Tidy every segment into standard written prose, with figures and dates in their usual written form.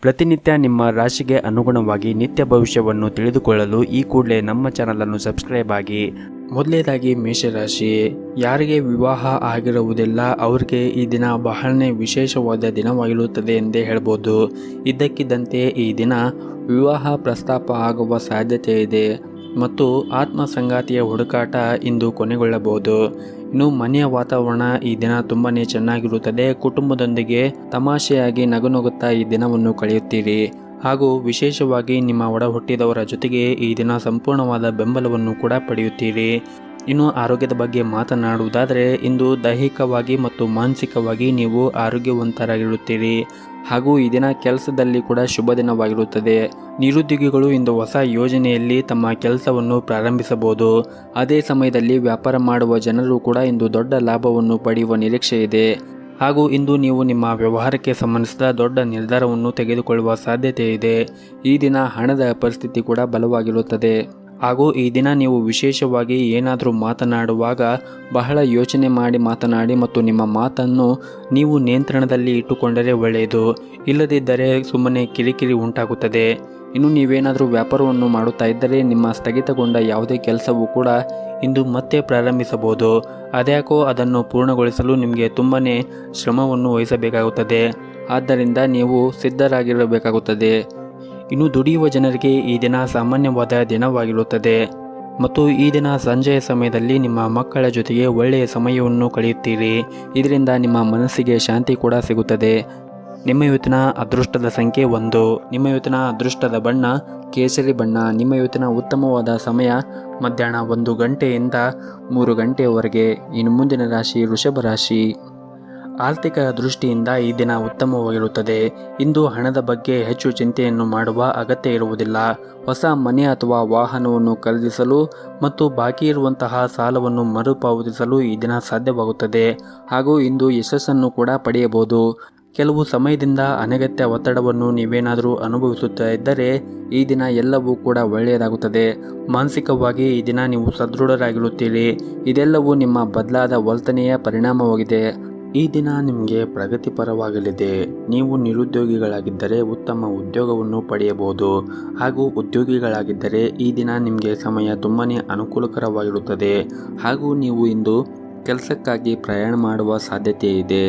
ಪ್ರತಿನಿತ್ಯ ನಿಮ್ಮ ರಾಶಿಗೆ ಅನುಗುಣವಾಗಿ ನಿತ್ಯ ಭವಿಷ್ಯವನ್ನು ತಿಳಿದುಕೊಳ್ಳಲು ಈ ಕೂಡಲೇ ನಮ್ಮ ಚಾನಲನ್ನು ಸಬ್ಸ್ಕ್ರೈಬ್ ಆಗಿ. ಮೊದಲನೇದಾಗಿ ಮೇಷರಾಶಿ, ಯಾರಿಗೆ ವಿವಾಹ ಆಗಿರುವುದಿಲ್ಲ ಅವರಿಗೆ ಈ ದಿನ ಬಹಳನೇ ವಿಶೇಷವಾದ ದಿನವಾಗಿರುತ್ತದೆ ಎಂದೇ ಹೇಳ್ಬೋದು. ಇದ್ದಕ್ಕಿದ್ದಂತೆ ಈ ದಿನ ವಿವಾಹ ಪ್ರಸ್ತಾಪ ಆಗುವ ಸಾಧ್ಯತೆ ಇದೆ ಮತ್ತು ಆತ್ಮ ಸಂಗಾತಿಯ ಹುಡುಕಾಟ ಇಂದು ಕೊನೆಗೊಳ್ಳಬಹುದು. ಇನ್ನು ಮನೆಯ ವಾತಾವರಣ ಈ ದಿನ ತುಂಬಾನೇ ಚೆನ್ನಾಗಿರುತ್ತದೆ. ಕುಟುಂಬದೊಂದಿಗೆ ತಮಾಷೆಯಾಗಿ ನಗುನಗುತ್ತಾ ಈ ದಿನವನ್ನು ಕಳೆಯುತ್ತೀರಿ ಹಾಗೂ ವಿಶೇಷವಾಗಿ ನಿಮ್ಮ ಒಡ ಹುಟ್ಟಿದವರ ಜೊತೆಗೆ ಈ ದಿನ ಸಂಪೂರ್ಣವಾದ ಬೆಂಬಲವನ್ನು ಕೂಡ ಪಡೆಯುತ್ತೀರಿ. ಇನ್ನು ಆರೋಗ್ಯದ ಬಗ್ಗೆ ಮಾತನಾಡುವುದಾದರೆ ಇಂದು ದೈಹಿಕವಾಗಿ ಮತ್ತು ಮಾನಸಿಕವಾಗಿ ನೀವು ಆರೋಗ್ಯವಂತರಾಗಿರುತ್ತೀರಿ ಹಾಗೂ ಈ ದಿನ ಕೆಲಸದಲ್ಲಿ ಕೂಡ ಶುಭ ದಿನವಾಗಿರುತ್ತದೆ. ನಿರುದ್ಯೋಗಿಗಳು ಇಂದು ಹೊಸ ಯೋಜನೆಯಲ್ಲಿ ತಮ್ಮ ಕೆಲಸವನ್ನು ಪ್ರಾರಂಭಿಸಬಹುದು. ಅದೇ ಸಮಯದಲ್ಲಿ ವ್ಯಾಪಾರ ಮಾಡುವ ಜನರು ಕೂಡ ಇಂದು ದೊಡ್ಡ ಲಾಭವನ್ನು ಪಡೆಯುವ ನಿರೀಕ್ಷೆ ಇದೆ ಹಾಗೂ ಇಂದು ನೀವು ನಿಮ್ಮ ವ್ಯವಹಾರಕ್ಕೆ ಸಂಬಂಧಿಸಿದ ದೊಡ್ಡ ನಿರ್ಧಾರವನ್ನು ತೆಗೆದುಕೊಳ್ಳುವ ಸಾಧ್ಯತೆ ಇದೆ. ಈ ದಿನ ಹಣದ ಪರಿಸ್ಥಿತಿ ಕೂಡ ಬಲವಾಗಿರುತ್ತದೆ ಹಾಗೂ ಈ ದಿನ ನೀವು ವಿಶೇಷವಾಗಿ ಏನಾದರೂ ಮಾತನಾಡುವಾಗ ಬಹಳ ಯೋಚನೆ ಮಾಡಿ ಮಾತನಾಡಿ ಮತ್ತು ನಿಮ್ಮ ಮಾತನ್ನು ನೀವು ನಿಯಂತ್ರಣದಲ್ಲಿ ಇಟ್ಟುಕೊಂಡರೆ ಒಳ್ಳೆಯದು. ಇಲ್ಲದಿದ್ದರೆ ಸುಮ್ಮನೆ ಕಿರಿಕಿರಿ ಉಂಟಾಗುತ್ತದೆ. ಇನ್ನು ನೀವೇನಾದರೂ ವ್ಯಾಪಾರವನ್ನು ಮಾಡುತ್ತಾ ಇದ್ದರೆ ನಿಮ್ಮ ಸ್ಥಗಿತಗೊಂಡ ಯಾವುದೇ ಕೆಲಸವೂ ಕೂಡ ಇಂದು ಮತ್ತೆ ಪ್ರಾರಂಭಿಸಬಹುದು. ಅದ್ಯಾಕೋ ಅದನ್ನು ಪೂರ್ಣಗೊಳಿಸಲು ನಿಮಗೆ ತುಂಬಾ ಶ್ರಮವನ್ನು ವಹಿಸಬೇಕಾಗುತ್ತದೆ. ಆದ್ದರಿಂದ ನೀವು ಸಿದ್ಧರಾಗಿರಬೇಕಾಗುತ್ತದೆ. ಇನ್ನು ದುಡಿಯುವ ಜನರಿಗೆ ಈ ದಿನ ಸಾಮಾನ್ಯವಾದ ದಿನವಾಗಿರುತ್ತದೆ ಮತ್ತು ಈ ದಿನ ಸಂಜೆಯ ಸಮಯದಲ್ಲಿ ನಿಮ್ಮ ಮಕ್ಕಳ ಜೊತೆಗೆ ಒಳ್ಳೆಯ ಸಮಯವನ್ನು ಕಳೆಯುತ್ತೀರಿ. ಇದರಿಂದ ನಿಮ್ಮ ಮನಸ್ಸಿಗೆ ಶಾಂತಿ ಕೂಡ ಸಿಗುತ್ತದೆ. ನಿಮ್ಮ ಇವತ್ತಿನ ಅದೃಷ್ಟದ ಸಂಖ್ಯೆ 1. ನಿಮ್ಮ ಇವತ್ತಿನ ಅದೃಷ್ಟದ ಬಣ್ಣ ಕೇಸರಿ ಬಣ್ಣ. ನಿಮ್ಮ ಇವತ್ತಿನ ಉತ್ತಮವಾದ ಸಮಯ ಮಧ್ಯಾಹ್ನ 1 ಗಂಟೆಯಿಂದ 3 ಗಂಟೆಯವರೆಗೆ. ಇನ್ನು ಮುಂದಿನ ರಾಶಿ ವೃಷಭ ರಾಶಿ. ಆರ್ಥಿಕ ದೃಷ್ಟಿಯಿಂದ ಈ ದಿನ ಉತ್ತಮವಾಗಿರುತ್ತದೆ. ಇಂದು ಹಣದ ಬಗ್ಗೆ ಹೆಚ್ಚು ಚಿಂತೆಯನ್ನು ಮಾಡುವ ಅಗತ್ಯ ಇರುವುದಿಲ್ಲ. ಹೊಸ ಮನೆ ಅಥವಾ ವಾಹನವನ್ನು ಖರೀದಿಸಲು ಮತ್ತು ಬಾಕಿ ಇರುವಂತಹ ಸಾಲವನ್ನು ಮರುಪಾವತಿಸಲು ಈ ದಿನ ಸಾಧ್ಯವಾಗುತ್ತದೆ ಹಾಗೂ ಇಂದು ಯಶಸ್ಸನ್ನು ಕೂಡ ಪಡೆಯಬಹುದು. ಕೆಲವು ಸಮಯದಿಂದ ಅನಗತ್ಯ ಒತ್ತಡವನ್ನು ನೀವೇನಾದರೂ ಅನುಭವಿಸುತ್ತಾ ಇದ್ದರೆ ಈ ದಿನ ಎಲ್ಲವೂ ಕೂಡ ಒಳ್ಳೆಯದಾಗುತ್ತದೆ. ಮಾನಸಿಕವಾಗಿ ಈ ದಿನ ನೀವು ಸದೃಢರಾಗಿರುತ್ತೀರಿ. ಇದೆಲ್ಲವೂ ನಿಮ್ಮ ಬದಲಾದ ವರ್ತನೆಯ ಪರಿಣಾಮವಾಗಿದೆ. ಈ ದಿನ ನಿಮಗೆ ಪ್ರಗತಿಪರವಾಗಲಿದೆ. ನೀವು ನಿರುದ್ಯೋಗಿಗಳಾಗಿದ್ದರೆ ಉತ್ತಮ ಉದ್ಯೋಗವನ್ನು ಪಡೆಯಬಹುದು ಹಾಗೂ ಉದ್ಯೋಗಿಗಳಾಗಿದ್ದರೆ ಈ ದಿನ ನಿಮಗೆ ಸಮಯ ತುಂಬಾ ಅನುಕೂಲಕರವಾಗಿರುತ್ತದೆ ಹಾಗೂ ನೀವು ಇಂದು ಕೆಲಸಕ್ಕಾಗಿ ಪ್ರಯಾಣ ಮಾಡುವ ಸಾಧ್ಯತೆ ಇದೆ.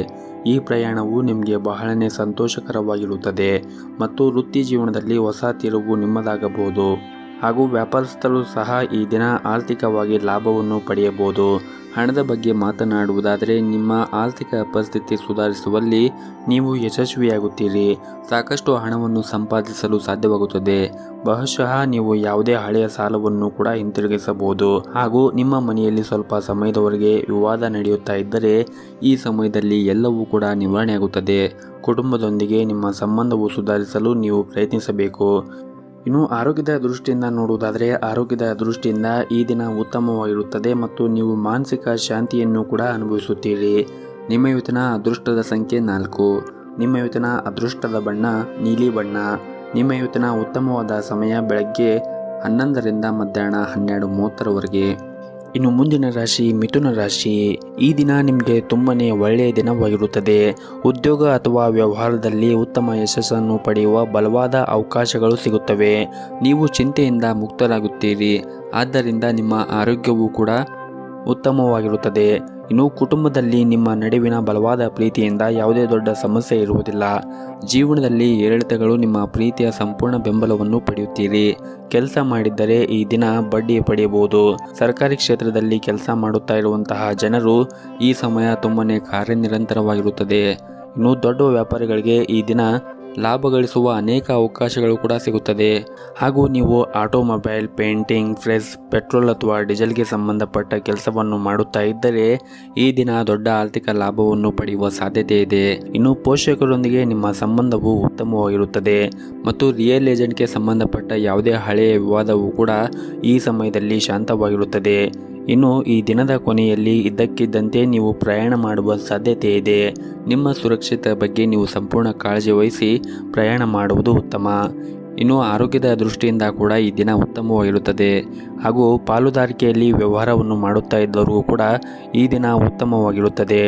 ಈ ಪ್ರಯಾಣವು ನಿಮಗೆ ಬಹಳನೇ ಸಂತೋಷಕರವಾಗಿರುತ್ತದೆ ಮತ್ತು ವೃತ್ತಿ ಜೀವನದಲ್ಲಿ ಹೊಸ ತಿರುವು ನಿಮ್ಮದಾಗಬಹುದು ಹಾಗೂ ವ್ಯಾಪಾರಸ್ಥರು ಸಹ ಈ ದಿನ ಆರ್ಥಿಕವಾಗಿ ಲಾಭವನ್ನು ಪಡೆಯಬಹುದು. ಹಣದ ಬಗ್ಗೆ ಮಾತನಾಡುವುದಾದರೆ ನಿಮ್ಮ ಆರ್ಥಿಕ ಪರಿಸ್ಥಿತಿ ಸುಧಾರಿಸುವಲ್ಲಿ ನೀವು ಯಶಸ್ವಿಯಾಗುತ್ತೀರಿ. ಸಾಕಷ್ಟು ಹಣವನ್ನು ಸಂಪಾದಿಸಲು ಸಾಧ್ಯವಾಗುತ್ತದೆ. ಬಹುಶಃ ನೀವು ಯಾವುದೇ ಹಳೆಯ ಸಾಲವನ್ನು ಕೂಡ ಹಿಂತಿರುಗಿಸಬಹುದು ಹಾಗೂ ನಿಮ್ಮ ಮನೆಯಲ್ಲಿ ಸ್ವಲ್ಪ ಸಮಯದವರೆಗೆ ವಿವಾದ ನಡೆಯುತ್ತಾ ಇದ್ದರೆ ಈ ಸಮಯದಲ್ಲಿ ಎಲ್ಲವೂ ಕೂಡ ನಿವಾರಣೆಯಾಗುತ್ತದೆ. ಕುಟುಂಬದೊಂದಿಗೆ ನಿಮ್ಮ ಸಂಬಂಧವು ಸುಧಾರಿಸಲು ನೀವು ಪ್ರಯತ್ನಿಸಬೇಕು. ಇನ್ನು ಆರೋಗ್ಯದ ದೃಷ್ಟಿಯಿಂದ ನೋಡುವುದಾದರೆ ಆರೋಗ್ಯದ ದೃಷ್ಟಿಯಿಂದ ಈ ದಿನ ಉತ್ತಮವಾಗಿರುತ್ತದೆ ಮತ್ತು ನೀವು ಮಾನಸಿಕ ಶಾಂತಿಯನ್ನು ಕೂಡ ಅನುಭವಿಸುತ್ತೀರಿ. ನಿಮ್ಮ ಇವತ್ತಿನ ಅದೃಷ್ಟದ ಸಂಖ್ಯೆ 4. ನಿಮ್ಮ ಇವತ್ತಿನ ಅದೃಷ್ಟದ ಬಣ್ಣ ನೀಲಿ ಬಣ್ಣ. ನಿಮ್ಮ ಇವತ್ತಿನ ಉತ್ತಮವಾದ ಸಮಯ ಬೆಳಗ್ಗೆ 11ರಿಂದ ಮಧ್ಯಾಹ್ನ 12:30ರವರೆಗೆ. ಇನ್ನು ಮುಂದಿನ ರಾಶಿ ಮಿಥುನ ರಾಶಿ. ಈ ದಿನ ನಿಮಗೆ ತುಂಬನೇ ಒಳ್ಳೆಯ ದಿನವಾಗಿರುತ್ತದೆ. ಉದ್ಯೋಗ ಅಥವಾ ವ್ಯವಹಾರದಲ್ಲಿ ಉತ್ತಮ ಯಶಸ್ಸನ್ನು ಪಡೆಯುವ ಬಲವಾದ ಅವಕಾಶಗಳು ಸಿಗುತ್ತವೆ. ನೀವು ಚಿಂತೆಯಿಂದ ಮುಕ್ತರಾಗುತ್ತೀರಿ. ಆದ್ದರಿಂದ ನಿಮ್ಮ ಆರೋಗ್ಯವೂ ಕೂಡ ಉತ್ತಮವಾಗಿರುತ್ತದೆ. ಇನ್ನು ಕುಟುಂಬದಲ್ಲಿ ನಿಮ್ಮ ನಡುವಿನ ಬಲವಾದ ಪ್ರೀತಿಯಿಂದ ಯಾವುದೇ ದೊಡ್ಡ ಸಮಸ್ಯೆ ಇರುವುದಿಲ್ಲ. ಜೀವನದಲ್ಲಿ ಏರಿಳಿತಗಳು ನಿಮ್ಮ ಪ್ರೀತಿಯ ಸಂಪೂರ್ಣ ಬೆಂಬಲವನ್ನು ಪಡೆಯುತ್ತೀರಿ. ಕೆಲಸ ಮಾಡಿದ್ದರೆ ಈ ದಿನ ಬಡ್ಡಿ ಪಡೆಯಬಹುದು. ಸರ್ಕಾರಿ ಕ್ಷೇತ್ರದಲ್ಲಿ ಕೆಲಸ ಮಾಡುತ್ತಾ ಇರುವಂತಹ ಜನರು ಈ ಸಮಯ ತುಂಬನೇ ಕಾರ್ಯನಿರಂತರವಾಗಿರುತ್ತದೆ. ಇನ್ನು ದೊಡ್ಡ ವ್ಯಾಪಾರಿಗಳಿಗೆ ಈ ದಿನ ಲಾಭ ಗಳಿಸುವ ಅನೇಕ ಅವಕಾಶಗಳು ಕೂಡ ಸಿಗುತ್ತದೆ ಹಾಗೂ ನೀವು ಆಟೋಮೊಬೈಲ್, ಪೇಂಟಿಂಗ್, ಪ್ರೆಸ್, ಪೆಟ್ರೋಲ್ ಅಥವಾ ಡೀಸೆಲ್ಗೆ ಸಂಬಂಧಪಟ್ಟ ಕೆಲಸವನ್ನು ಮಾಡುತ್ತಾ ಇದ್ದರೆ ಈ ದಿನ ದೊಡ್ಡ ಆರ್ಥಿಕ ಲಾಭವನ್ನು ಪಡೆಯುವ ಸಾಧ್ಯತೆ ಇದೆ. ಇನ್ನು ಪೋಷಕರೊಂದಿಗೆ ನಿಮ್ಮ ಸಂಬಂಧವು ಉತ್ತಮವಾಗಿರುತ್ತದೆ ಮತ್ತು ರಿಯಲ್ ಏಜೆಂಟ್ಗೆ ಸಂಬಂಧಪಟ್ಟ ಯಾವುದೇ ಹಳೆಯ ವಿವಾದವೂ ಕೂಡ ಈ ಸಮಯದಲ್ಲಿ ಶಾಂತವಾಗಿರುತ್ತದೆ. ಇನ್ನು ಈ ದಿನದ ಕೊನೆಯಲ್ಲಿ ಇದ್ದಕ್ಕಿದ್ದಂತೆ ನೀವು ಪ್ರಯಾಣ ಮಾಡುವ ಸಾಧ್ಯತೆ ಇದೆ. ನಿಮ್ಮ ಸುರಕ್ಷತೆ ಬಗ್ಗೆ ನೀವು ಸಂಪೂರ್ಣ ಕಾಳಜಿ ವಹಿಸಿ ಪ್ರಯಾಣ ಮಾಡುವುದು ಉತ್ತಮ. ಇನ್ನು ಆರೋಗ್ಯದ ದೃಷ್ಟಿಯಿಂದ ಕೂಡ ಈ ದಿನ ಉತ್ತಮವಾಗಿರುತ್ತದೆ ಹಾಗೂ ಪಾಲುದಾರಿಕೆಯಲ್ಲಿ ವ್ಯವಹಾರವನ್ನು ಮಾಡುತ್ತಾ ಇದ್ದವರಿಗೂ ಕೂಡ ಈ ದಿನ ಉತ್ತಮವಾಗಿರುತ್ತದೆ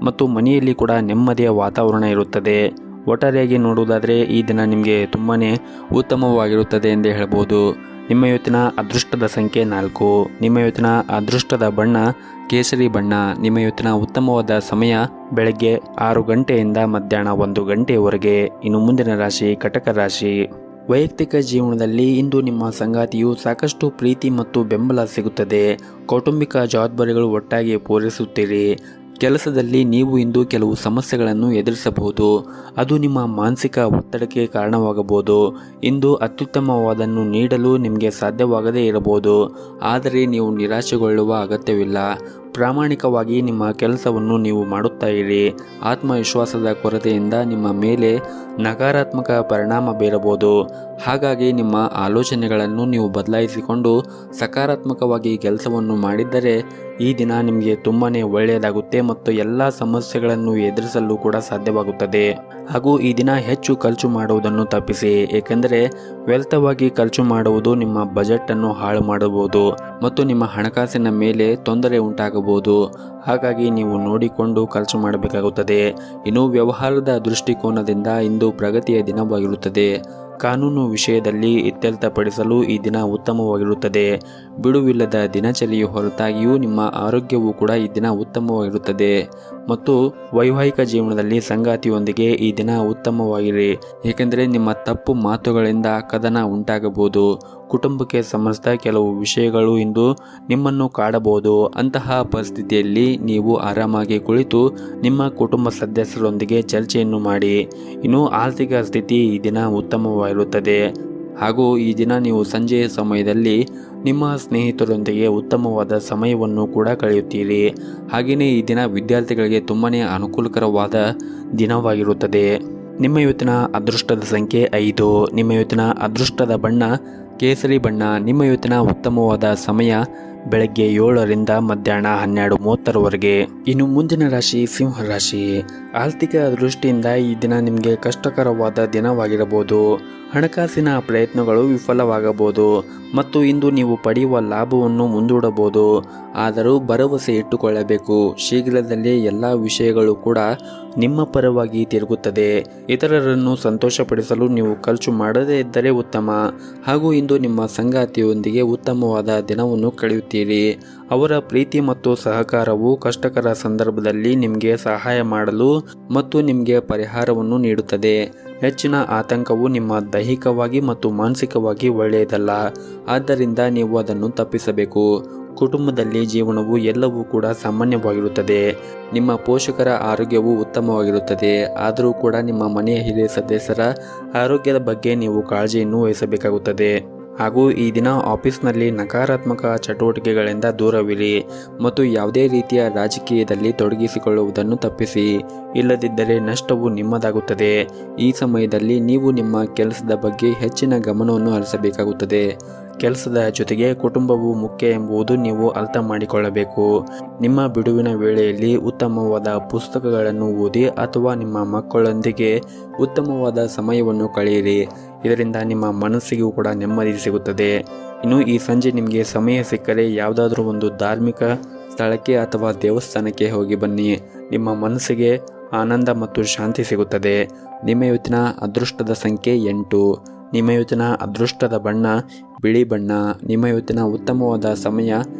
ಮತ್ತು ಮನೆಯಲ್ಲಿ ಕೂಡ ನೆಮ್ಮದಿಯ ವಾತಾವರಣ ಇರುತ್ತದೆ. ಒಟ್ಟಾರೆಯಾಗಿ ನೋಡುವುದಾದರೆ ಈ ದಿನ ನಿಮಗೆ ತುಂಬಾ ಉತ್ತಮವಾಗಿರುತ್ತದೆ ಎಂದೇ ಹೇಳ್ಬೋದು. ನಿಮ್ಮ ಇವತ್ತಿನ ಅದೃಷ್ಟದ ಸಂಖ್ಯೆ 4. ನಿಮ್ಮ ಇವತ್ತಿನ ಅದೃಷ್ಟದ ಬಣ್ಣ ಕೇಸರಿ ಬಣ್ಣ. ನಿಮ್ಮ ಇವತ್ತಿನ ಉತ್ತಮವಾದ ಸಮಯ ಬೆಳಗ್ಗೆ 6 ಗಂಟೆಯಿಂದ ಮಧ್ಯಾಹ್ನ 1 ಗಂಟೆಯವರೆಗೆ. ಇನ್ನು ಮುಂದಿನ ರಾಶಿ ಕಟಕ ರಾಶಿ. ವೈಯಕ್ತಿಕ ಜೀವನದಲ್ಲಿ ಇಂದು ನಿಮ್ಮ ಸಂಗಾತಿಯು ಸಾಕಷ್ಟು ಪ್ರೀತಿ ಮತ್ತು ಬೆಂಬಲ ಸಿಗುತ್ತದೆ. ಕೌಟುಂಬಿಕ ಜವಾಬ್ದಾರಿಗಳು ಒಟ್ಟಾಗಿ ಪೂರೈಸುತ್ತೀರಿ. ಕೆಲಸದಲ್ಲಿ ನೀವು ಇಂದು ಕೆಲವು ಸಮಸ್ಯೆಗಳನ್ನು ಎದುರಿಸಬಹುದು. ಅದು ನಿಮ್ಮ ಮಾನಸಿಕ ಒತ್ತಡಕ್ಕೆ ಕಾರಣವಾಗಬಹುದು. ಇಂದು ಅತ್ಯುತ್ತಮವಾದನ್ನು ನೀಡಲು ನಿಮಗೆ ಸಾಧ್ಯವಾಗದೇ ಇರಬಹುದು, ಆದರೆ ನೀವು ನಿರಾಶೆಗೊಳ್ಳುವ ಅಗತ್ಯವಿಲ್ಲ. ಪ್ರಾಮಾಣಿಕವಾಗಿ ನಿಮ್ಮ ಕೆಲಸವನ್ನು ನೀವು ಮಾಡುತ್ತಾ ಇರಿ. ಆತ್ಮವಿಶ್ವಾಸದ ಕೊರತೆಯಿಂದ ನಿಮ್ಮ ಮೇಲೆ ನಕಾರಾತ್ಮಕ ಪರಿಣಾಮ ಬೀರಬಹುದು. ಹಾಗಾಗಿ ನಿಮ್ಮ ಆಲೋಚನೆಗಳನ್ನು ನೀವು ಬದಲಾಯಿಸಿಕೊಂಡು ಸಕಾರಾತ್ಮಕವಾಗಿ ಕೆಲಸವನ್ನು ಮಾಡಿದ್ದರೆ ಈ ದಿನ ನಿಮಗೆ ತುಂಬಾ ಒಳ್ಳೆಯದಾಗುತ್ತೆ ಮತ್ತು ಎಲ್ಲ ಸಮಸ್ಯೆಗಳನ್ನು ಎದುರಿಸಲು ಕೂಡ ಸಾಧ್ಯವಾಗುತ್ತದೆ. ಹಾಗೂ ಈ ದಿನ ಹೆಚ್ಚು ಖರ್ಚು ಮಾಡುವುದನ್ನು ತಪ್ಪಿಸಿ, ಏಕೆಂದರೆ ವ್ಯರ್ಥವಾಗಿ ಖರ್ಚು ಮಾಡುವುದು ನಿಮ್ಮ ಬಜೆಟನ್ನು ಹಾಳು ಮಾಡಬಹುದು ಮತ್ತು ನಿಮ್ಮ ಹಣಕಾಸಿನ ಮೇಲೆ ತೊಂದರೆ ಉಂಟಾಗಬಹುದು. ಹಾಗಾಗಿ ನೀವು ನೋಡಿಕೊಂಡು ಖರ್ಚು ಮಾಡಬೇಕಾಗುತ್ತದೆ. ಇನ್ನು ವ್ಯವಹಾರದ ದೃಷ್ಟಿಕೋನದಿಂದ ಇಂದು ಪ್ರಗತಿಯ ದಿನವಾಗಿರುತ್ತದೆ. ಕಾನೂನು ವಿಷಯದಲ್ಲಿ ಇತ್ಯರ್ಥಪಡಿಸಲು ಈ ದಿನ ಉತ್ತಮವಾಗಿರುತ್ತದೆ. ಬಿಡುವಿಲ್ಲದ ದಿನಚರಿಯ ಹೊರತಾಗಿಯೂ ನಿಮ್ಮ ಆರೋಗ್ಯವು ಕೂಡ ಈ ದಿನ ಉತ್ತಮವಾಗಿರುತ್ತದೆ ಮತ್ತು ವೈವಾಹಿಕ ಜೀವನದಲ್ಲಿ ಸಂಗಾತಿಯೊಂದಿಗೆ ಈ ದಿನ ಉತ್ತಮವಾಗಿರಿ, ಏಕೆಂದರೆ ನಿಮ್ಮ ತಪ್ಪು ಮಾತುಗಳಿಂದ ಕದನ ಉಂಟಾಗಬಹುದು. ಕುಟುಂಬಕ್ಕೆ ಸಂಬಂಧಿಸಿದ ಕೆಲವು ವಿಷಯಗಳು ಇಂದು ನಿಮ್ಮನ್ನು ಕಾಡಬಹುದು. ಅಂತಹ ಪರಿಸ್ಥಿತಿಯಲ್ಲಿ ನೀವು ಆರಾಮಾಗಿ ಕುಳಿತು ನಿಮ್ಮ ಕುಟುಂಬ ಸದಸ್ಯರೊಂದಿಗೆ ಚರ್ಚೆಯನ್ನು ಮಾಡಿ. ಇನ್ನು ಆರ್ಥಿಕ ಸ್ಥಿತಿ ಈ ದಿನ ಉತ್ತಮವಾಗಿರುತ್ತದೆ ಹಾಗೂ ಈ ದಿನ ನೀವು ಸಂಜೆಯ ಸಮಯದಲ್ಲಿ ನಿಮ್ಮ ಸ್ನೇಹಿತರೊಂದಿಗೆ ಉತ್ತಮವಾದ ಸಮಯವನ್ನು ಕೂಡ ಕಳೆಯುತ್ತೀರಿ. ಹಾಗೆಯೇ ಈ ದಿನ ವಿದ್ಯಾರ್ಥಿಗಳಿಗೆ ತುಂಬಾ ಅನುಕೂಲಕರವಾದ ದಿನವಾಗಿರುತ್ತದೆ. ನಿಮ್ಮ ಇವತ್ತಿನ ಅದೃಷ್ಟದ ಸಂಖ್ಯೆ 5. ನಿಮ್ಮ ಇವತ್ತಿನ ಅದೃಷ್ಟದ ಬಣ್ಣ ಕೇಸರಿ ಬಣ್ಣ. ನಿಮ್ಮ ಇವತ್ತಿನ ಉತ್ತಮವಾದ ಸಮಯ ಬೆಳಗ್ಗೆ 7ರಿಂದ ಮಧ್ಯಾಹ್ನ 12:30ರವರೆಗೆ. ಇನ್ನು ಮುಂದಿನ ರಾಶಿ ಸಿಂಹ ರಾಶಿ. ಆರ್ಥಿಕ ದೃಷ್ಟಿಯಿಂದ ಈ ದಿನ ನಿಮಗೆ ಕಷ್ಟಕರವಾದ ದಿನವಾಗಿರಬಹುದು. ಹಣಕಾಸಿನ ಪ್ರಯತ್ನಗಳು ವಿಫಲವಾಗಬಹುದು ಮತ್ತು ಇಂದು ನೀವು ಪಡೆಯುವ ಲಾಭವನ್ನು ಮುಂದೂಡಬಹುದು. ಆದರೂ ಭರವಸೆ ಇಟ್ಟುಕೊಳ್ಳಬೇಕು. ಶೀಘ್ರದಲ್ಲೇ ಎಲ್ಲ ವಿಷಯಗಳು ಕೂಡ ನಿಮ್ಮ ಪರವಾಗಿ ತಿರುಗುತ್ತದೆ. ಇತರರನ್ನು ಸಂತೋಷಪಡಿಸಲು ನೀವು ಖರ್ಚು ಮಾಡದೇ ಇದ್ದರೆ ಉತ್ತಮ. ಹಾಗೂ ಇಂದು ನಿಮ್ಮ ಸಂಗಾತಿಯೊಂದಿಗೆ ಉತ್ತಮವಾದ ದಿನವನ್ನು ಕಳೆಯುತ್ತೀರಿ. ಅವರ ಪ್ರೀತಿ ಮತ್ತು ಸಹಕಾರವು ಕಷ್ಟಕರ ಸಂದರ್ಭದಲ್ಲಿ ನಿಮಗೆ ಸಹಾಯ ಮಾಡಲು ಮತ್ತು ನಿಮಗೆ ಪರಿಹಾರವನ್ನು ನೀಡುತ್ತದೆ. ಹೆಚ್ಚಿನ ಆತಂಕವು ನಿಮ್ಮ ದೈಹಿಕವಾಗಿ ಮತ್ತು ಮಾನಸಿಕವಾಗಿ ಒಳ್ಳೆಯದಲ್ಲ, ಆದ್ದರಿಂದ ನೀವು ಅದನ್ನು ತಪ್ಪಿಸಬೇಕು. ಕುಟುಂಬದಲ್ಲಿ ಜೀವನವು ಎಲ್ಲವೂ ಕೂಡ ಸಾಮಾನ್ಯವಾಗಿರುತ್ತದೆ. ನಿಮ್ಮ ಪೋಷಕರ ಆರೋಗ್ಯವು ಉತ್ತಮವಾಗಿರುತ್ತದೆ, ಆದರೂ ಕೂಡ ನಿಮ್ಮ ಮನೆಯ ಹಿರಿಯ ಸದಸ್ಯರ ಆರೋಗ್ಯದ ಬಗ್ಗೆ ನೀವು ಕಾಳಜಿಯನ್ನು ವಹಿಸಬೇಕಾಗುತ್ತದೆ. ಹಾಗೂ ಈ ದಿನ ಆಫೀಸ್ನಲ್ಲಿ ನಕಾರಾತ್ಮಕ ಚಟುವಟಿಕೆಗಳಿಂದ ದೂರವಿರಿ ಮತ್ತು ಯಾವುದೇ ರೀತಿಯ ರಾಜಕೀಯದಲ್ಲಿ ತೊಡಗಿಸಿಕೊಳ್ಳುವುದನ್ನು ತಪ್ಪಿಸಿ, ಇಲ್ಲದಿದ್ದರೆ ನಷ್ಟವು ನಿಮ್ಮದಾಗುತ್ತದೆ. ಈ ಸಮಯದಲ್ಲಿ ನೀವು ನಿಮ್ಮ ಕೆಲಸದ ಬಗ್ಗೆ ಹೆಚ್ಚಿನ ಗಮನವನ್ನು ಹರಿಸಬೇಕಾಗುತ್ತದೆ. ಕೆಲಸದ ಜೊತೆಗೆ ಕುಟುಂಬವು ಮುಖ್ಯ ಎಂಬುದು ನೀವು ಅರ್ಥ ಮಾಡಿಕೊಳ್ಳಬೇಕು. ನಿಮ್ಮ ಬಿಡುವಿನ ವೇಳೆಯಲ್ಲಿ ಉತ್ತಮವಾದ ಪುಸ್ತಕಗಳನ್ನು ಓದಿ ಅಥವಾ ನಿಮ್ಮ ಮಕ್ಕಳೊಂದಿಗೆ ಉತ್ತಮವಾದ ಸಮಯವನ್ನು ಕಳೆಯಿರಿ. ಇದರಿಂದ ನಿಮ್ಮ ಮನಸ್ಸಿಗೂ ಕೂಡ ನೆಮ್ಮದಿ ಸಿಗುತ್ತದೆ. ಇನ್ನು ಈ ಸಂಜೆ ನಿಮಗೆ ಸಮಯ ಸಿಕ್ಕರೆ ಯಾವುದಾದ್ರೂ ಒಂದು ಧಾರ್ಮಿಕ ಸ್ಥಳಕ್ಕೆ ಅಥವಾ ದೇವಸ್ಥಾನಕ್ಕೆ ಹೋಗಿ ಬನ್ನಿ. ನಿಮ್ಮ ಮನಸ್ಸಿಗೆ ಆನಂದ ಮತ್ತು ಶಾಂತಿ ಸಿಗುತ್ತದೆ. ನಿಮ್ಮ ಇವತ್ತಿನ ಅದೃಷ್ಟದ ಸಂಖ್ಯೆ 8. ನಿಮ್ಮ ಇವತ್ತಿನ ಅದೃಷ್ಟದ ಬಣ್ಣ ಬಿಳಿ ಬಣ್ಣ. ನಿಮ್ಮ ಇವತ್ತಿನ ಉತ್ತಮವಾದ ಸಮಯ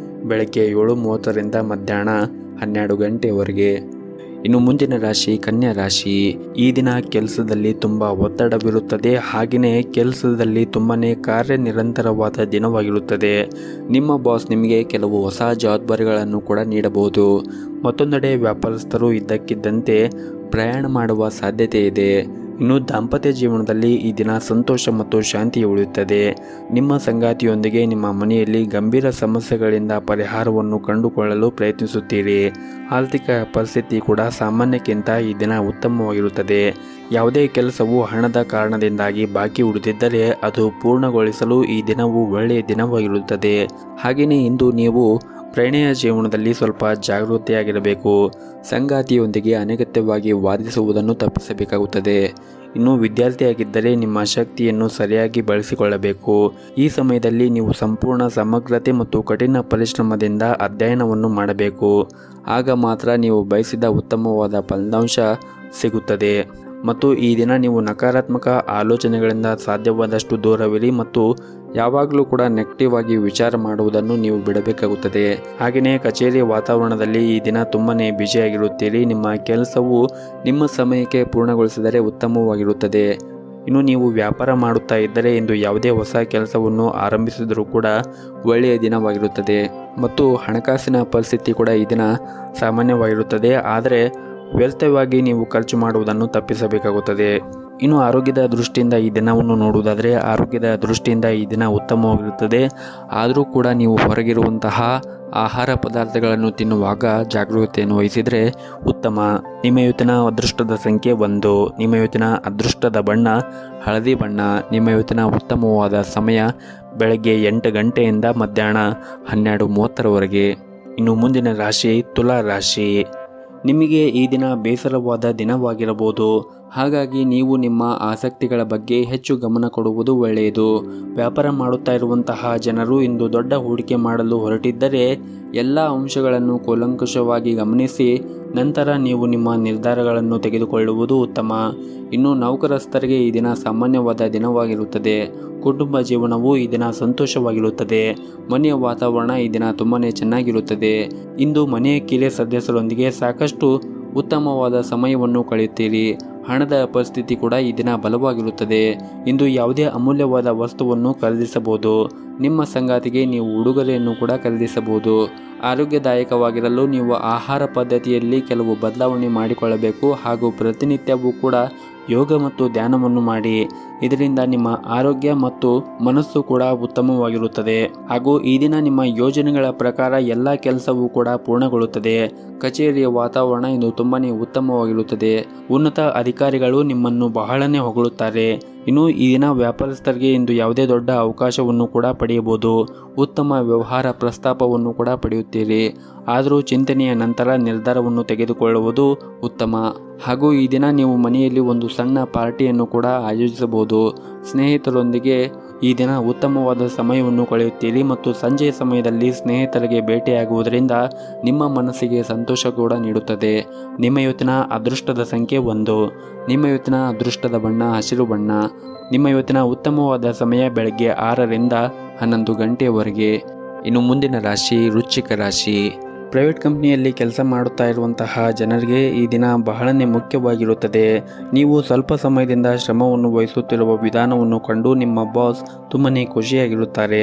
ಬೆಳಗ್ಗೆ 7:30ರಿಂದ ಮಧ್ಯಾಹ್ನ 12 ಗಂಟೆಯವರೆಗೆ. ಇನ್ನು ಮುಂದಿನ ರಾಶಿ ಕನ್ಯಾ ರಾಶಿ. ಈ ದಿನ ಕೆಲಸದಲ್ಲಿ ತುಂಬ ಒತ್ತಡವಿರುತ್ತದೆ. ಹಾಗೆಯೇ ಕೆಲಸದಲ್ಲಿ ತುಂಬಾ ಕಾರ್ಯನಿರಂತರವಾದ ದಿನವಾಗಿರುತ್ತದೆ. ನಿಮ್ಮ ಬಾಸ್ ನಿಮಗೆ ಕೆಲವು ಹೊಸ ಜವಾಬ್ದಾರಿಗಳನ್ನು ಕೂಡ ನೀಡಬಹುದು. ಮತ್ತೊಂದೆಡೆ ವ್ಯಾಪಾರಸ್ಥರು ಇದ್ದಕ್ಕಿದ್ದಂತೆ ಪ್ರಯಾಣ ಮಾಡುವ ಸಾಧ್ಯತೆ ಇದೆ. ಇನ್ನು ದಾಂಪತ್ಯ ಜೀವನದಲ್ಲಿ ಈ ದಿನ ಸಂತೋಷ ಮತ್ತು ಶಾಂತಿ ಉಳಿಯುತ್ತದೆ. ನಿಮ್ಮ ಸಂಗಾತಿಯೊಂದಿಗೆ ನಿಮ್ಮ ಮನೆಯಲ್ಲಿ ಗಂಭೀರ ಸಮಸ್ಯೆಗಳಿಂದ ಪರಿಹಾರವನ್ನು ಕಂಡುಕೊಳ್ಳಲು ಪ್ರಯತ್ನಿಸುತ್ತೀರಿ. ಆರ್ಥಿಕ ಪರಿಸ್ಥಿತಿ ಕೂಡ ಸಾಮಾನ್ಯಕ್ಕಿಂತ ಈ ದಿನ ಉತ್ತಮವಾಗಿರುತ್ತದೆ. ಯಾವುದೇ ಕೆಲಸವು ಹಣದ ಕಾರಣದಿಂದಾಗಿ ಬಾಕಿ ಉಳಿದಿದ್ದರೆ ಅದು ಪೂರ್ಣಗೊಳಿಸಲು ಈ ದಿನವು ಒಳ್ಳೆಯ ದಿನವಾಗಿರುತ್ತದೆ. ಹಾಗೆಯೇ ಇಂದು ನೀವು ಪ್ರಣಯ ಜೀವನದಲ್ಲಿ ಸ್ವಲ್ಪ ಜಾಗೃತಿಯಾಗಿರಬೇಕು. ಸಂಗಾತಿಯೊಂದಿಗೆ ಅನಗತ್ಯವಾಗಿ ವಾದಿಸುವುದನ್ನು ತಪ್ಪಿಸಬೇಕಾಗುತ್ತದೆ. ಇನ್ನು ವಿದ್ಯಾರ್ಥಿಯಾಗಿದ್ದರೆ ನಿಮ್ಮ ಶಕ್ತಿಯನ್ನು ಸರಿಯಾಗಿ ಬಳಸಿಕೊಳ್ಳಬೇಕು. ಈ ಸಮಯದಲ್ಲಿ ನೀವು ಸಂಪೂರ್ಣ ಸಮಗ್ರತೆ ಮತ್ತು ಕಠಿಣ ಪರಿಶ್ರಮದಿಂದ ಅಧ್ಯಯನವನ್ನು ಮಾಡಬೇಕು. ಆಗ ಮಾತ್ರ ನೀವು ಬಯಸಿದ ಉತ್ತಮವಾದ ಫಲಿತಾಂಶ ಸಿಗುತ್ತದೆ. ಮತ್ತು ಈ ದಿನ ನೀವು ನಕಾರಾತ್ಮಕ ಆಲೋಚನೆಗಳಿಂದ ಸಾಧ್ಯವಾದಷ್ಟು ದೂರವಿರಿ ಮತ್ತು ಯಾವಾಗಲೂ ಕೂಡ ನೆಗೆಟಿವ್ ಆಗಿ ವಿಚಾರ ಮಾಡುವುದನ್ನು ನೀವು ಬಿಡಬೇಕಾಗುತ್ತದೆ. ಹಾಗೆಯೇ ಕಚೇರಿ ವಾತಾವರಣದಲ್ಲಿ ಈ ದಿನ ತುಂಬಾ ಬ್ಯುಸಿಯಾಗಿರುತ್ತೀರಿ. ನಿಮ್ಮ ಕೆಲಸವು ನಿಮ್ಮ ಸಮಯಕ್ಕೆ ಪೂರ್ಣಗೊಳಿಸಿದರೆ ಉತ್ತಮವಾಗಿರುತ್ತದೆ. ಇನ್ನು ನೀವು ವ್ಯಾಪಾರ ಮಾಡುತ್ತಾ ಇದ್ದರೆ ಇಂದು ಯಾವುದೇ ಹೊಸ ಕೆಲಸವನ್ನು ಆರಂಭಿಸಿದರೂ ಕೂಡ ಒಳ್ಳೆಯ ದಿನವಾಗಿರುತ್ತದೆ ಮತ್ತು ಹಣಕಾಸಿನ ಪರಿಸ್ಥಿತಿ ಕೂಡ ಈ ದಿನ ಸಾಮಾನ್ಯವಾಗಿರುತ್ತದೆ. ಆದರೆ ವ್ಯರ್ಥವಾಗಿ ನೀವು ಖರ್ಚು ಮಾಡುವುದನ್ನು ತಪ್ಪಿಸಬೇಕಾಗುತ್ತದೆ. ಇನ್ನು ಆರೋಗ್ಯದ ದೃಷ್ಟಿಯಿಂದ ಈ ದಿನವನ್ನು ನೋಡುವುದಾದರೆ ಆರೋಗ್ಯದ ದೃಷ್ಟಿಯಿಂದ ಈ ದಿನ ಉತ್ತಮವಾಗಿರುತ್ತದೆ. ಆದರೂ ಕೂಡ ನೀವು ಹೊರಗಿರುವಂತಹ ಆಹಾರ ಪದಾರ್ಥಗಳನ್ನು ತಿನ್ನುವಾಗ ಜಾಗರೂಕತೆಯನ್ನು ವಹಿಸಿದರೆ ಉತ್ತಮ. ನಿಮ್ಮ ಇವತ್ತಿನ ಅದೃಷ್ಟದ ಸಂಖ್ಯೆ 1. ನಿಮ್ಮ ಇವತ್ತಿನ ಅದೃಷ್ಟದ ಬಣ್ಣ ಹಳದಿ ಬಣ್ಣ. ನಿಮ್ಮ ಇವತ್ತಿನ ಉತ್ತಮವಾದ ಸಮಯ ಬೆಳಗ್ಗೆ 8 ಗಂಟೆಯಿಂದ ಮಧ್ಯಾಹ್ನ 12:30ರವರೆಗೆ. ಇನ್ನು ಮುಂದಿನ ರಾಶಿ ತುಲಾ ರಾಶಿ. ನಿಮಗೆ ಈ ದಿನ ಬೇಸರವಾದ ದಿನವಾಗಿರಬಹುದು. ಹಾಗಾಗಿ ನೀವು ನಿಮ್ಮ ಆಸಕ್ತಿಗಳ ಬಗ್ಗೆ ಹೆಚ್ಚು ಗಮನ ಕೊಡುವುದು ಒಳ್ಳೆಯದು. ವ್ಯಾಪಾರ ಮಾಡುತ್ತಾ ಇರುವಂತಹ ಜನರು ಇಂದು ದೊಡ್ಡ ಹೂಡಿಕೆ ಮಾಡಲು ಹೊರಟಿದ್ದರೆ ಎಲ್ಲ ಅಂಶಗಳನ್ನು ಕೂಲಂಕಷವಾಗಿ ಗಮನಿಸಿ ನಂತರ ನೀವು ನಿಮ್ಮ ನಿರ್ಧಾರಗಳನ್ನು ತೆಗೆದುಕೊಳ್ಳುವುದು ಉತ್ತಮ. ಇನ್ನು ನೌಕರಸ್ಥರಿಗೆ ಈ ದಿನ ಸಾಮಾನ್ಯವಾದ ದಿನವಾಗಿರುತ್ತದೆ. ಕುಟುಂಬ ಜೀವನವು ಈ ದಿನ ಸಂತೋಷವಾಗಿರುತ್ತದೆ. ಮನೆಯ ವಾತಾವರಣ ಈ ದಿನ ತುಂಬಾ ಚೆನ್ನಾಗಿರುತ್ತದೆ. ಇಂದು ಮನೆಯ ಕಿರಿಯ ಸದಸ್ಯರೊಂದಿಗೆ ಸಾಕಷ್ಟು ಉತ್ತಮವಾದ ಸಮಯವನ್ನು ಕಳೆಯುತ್ತೀರಿ. ಹಣದ ಪರಿಸ್ಥಿತಿ ಕೂಡ ಈ ದಿನ ಬಲವಾಗಿರುತ್ತದೆ. ಇಂದು ಯಾವುದೇ ಅಮೂಲ್ಯವಾದ ವಸ್ತುವನ್ನು ಖರೀದಿಸಬಹುದು. ನಿಮ್ಮ ಸಂಗಾತಿಗೆ ನೀವು ಉಡುಗೊರೆಯನ್ನು ಕೂಡ ಖರೀದಿಸಬಹುದು. ಆರೋಗ್ಯದಾಯಕವಾಗಿರಲು ನೀವು ಆಹಾರ ಪದ್ಧತಿಯಲ್ಲಿ ಕೆಲವು ಬದಲಾವಣೆ ಮಾಡಿಕೊಳ್ಳಬೇಕು ಹಾಗೂ ಪ್ರತಿನಿತ್ಯವೂ ಕೂಡ ಯೋಗ ಮತ್ತು ಧ್ಯಾನವನ್ನು ಮಾಡಿ. ಇದರಿಂದ ನಿಮ್ಮ ಆರೋಗ್ಯ ಮತ್ತು ಮನಸ್ಸು ಕೂಡ ಉತ್ತಮವಾಗಿರುತ್ತದೆ ಹಾಗೂ ಈ ದಿನ ನಿಮ್ಮ ಯೋಜನೆಗಳ ಪ್ರಕಾರ ಎಲ್ಲ ಕೆಲಸವೂ ಕೂಡ ಪೂರ್ಣಗೊಳ್ಳುತ್ತದೆ. ಕಚೇರಿಯ ವಾತಾವರಣ ಇಂದು ತುಂಬಾನೇ ಉತ್ತಮವಾಗಿರುತ್ತದೆ. ಉನ್ನತ ಅಧಿಕಾರಿಗಳು ನಿಮ್ಮನ್ನು ಬಹಳನೇ ಹೊಗಳುತ್ತಾರೆ. ಇನ್ನು ಈ ದಿನ ವ್ಯಾಪಾರಸ್ಥರಿಗೆ ಇಂದು ಯಾವುದೇ ದೊಡ್ಡ ಅವಕಾಶವನ್ನು ಕೂಡ ಪಡೆಯಬಹುದು. ಉತ್ತಮ ವ್ಯವಹಾರ ಪ್ರಸ್ತಾಪವನ್ನು ಕೂಡ ಪಡೆಯುತ್ತೀರಿ. ಆದರೂ ಚಿಂತನೆಯ ನಂತರ ನಿರ್ಧಾರವನ್ನು ತೆಗೆದುಕೊಳ್ಳುವುದು ಉತ್ತಮ. ಹಾಗೂ ಈ ದಿನ ನೀವು ಮನೆಯಲ್ಲಿ ಒಂದು ಸಣ್ಣ ಪಾರ್ಟಿಯನ್ನು ಕೂಡ ಆಯೋಜಿಸಬಹುದು. ಸ್ನೇಹಿತರೊಂದಿಗೆ ಈ ದಿನ ಉತ್ತಮವಾದ ಸಮಯವನ್ನು ಕಳೆಯುತ್ತೀರಿ ಮತ್ತು ಸಂಜೆಯ ಸಮಯದಲ್ಲಿ ಸ್ನೇಹಿತರಿಗೆ ಭೇಟಿಯಾಗುವುದರಿಂದ ನಿಮ್ಮ ಮನಸ್ಸಿಗೆ ಸಂತೋಷ ಕೂಡ ನೀಡುತ್ತದೆ. ನಿಮ್ಮ ಇವತ್ತಿನ ಅದೃಷ್ಟದ ಸಂಖ್ಯೆ 1. ನಿಮ್ಮ ಇವತ್ತಿನ ಅದೃಷ್ಟದ ಬಣ್ಣ ಹಸಿರು ಬಣ್ಣ. ನಿಮ್ಮ ಇವತ್ತಿನ ಉತ್ತಮವಾದ ಸಮಯ ಬೆಳಗ್ಗೆ 6ರಿಂದ 11 ಗಂಟೆಯವರೆಗೆ. ಇನ್ನು ಮುಂದಿನ ರಾಶಿ ವೃಶ್ಚಿಕ ರಾಶಿ. ಪ್ರೈವೇಟ್ ಕಂಪ್ನಿಯಲ್ಲಿ ಕೆಲಸ ಮಾಡುತ್ತಾ ಇರುವಂತಹ ಜನರಿಗೆ ಈ ದಿನ ಬಹಳನೇ ಮುಖ್ಯವಾಗಿರುತ್ತದೆ. ನೀವು ಸ್ವಲ್ಪ ಸಮಯದಿಂದ ಶ್ರಮವನ್ನು ವಹಿಸುತ್ತಿರುವ ವಿಧಾನವನ್ನು ಕಂಡು ನಿಮ್ಮ ಬಾಸ್ ತುಂಬನೇ ಖುಷಿಯಾಗಿರುತ್ತಾರೆ.